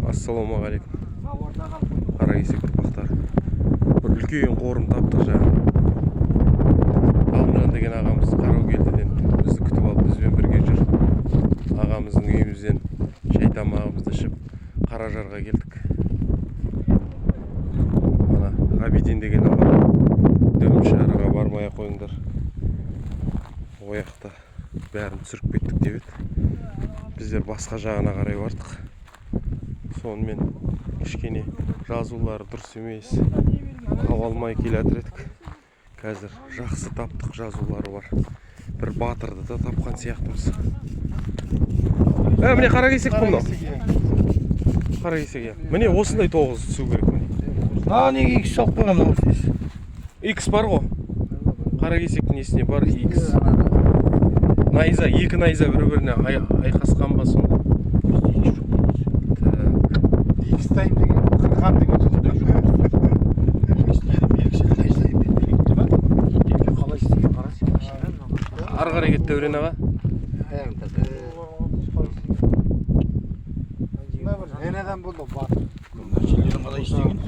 Ассалаумағалейкум. Қара кесек ұрпақтар. Бір үлкен қорым таптық жаңа. Ғалымжан деген ағамыз Қараукелдіден бізді күтіп алып бізбен бірге жүр. Ағамыздың үйімізден шай тамағымызды ішіп Қаражарға келдік. Мана Ғабиден деген ағам Дөмшарыға бармай ақ қойыңдар. Ояқта бәрін түсіріп кеттік деп еді. Біздер басқа жағына қарай бардық. Сонымен кішкене жазулары дұрыс емес. Таба алмай келе жатыр едік. Қазір жақсы таптық, жазулары бар. Бір батырды да тапқан сияқтымыз. Міне қара кесек бұл мынау. Қара кесек. Міне осындай 9 түсу керек міне. Неге X салып қойған? X бар ғой. Қара кесектің несіне бар X. Найза, екі найза бір-біріне айқасқан ба сонда? X-тайм деген қырған деген ары қарай кетті Өрен аға. Ненеден болды бар. Ненеден X деген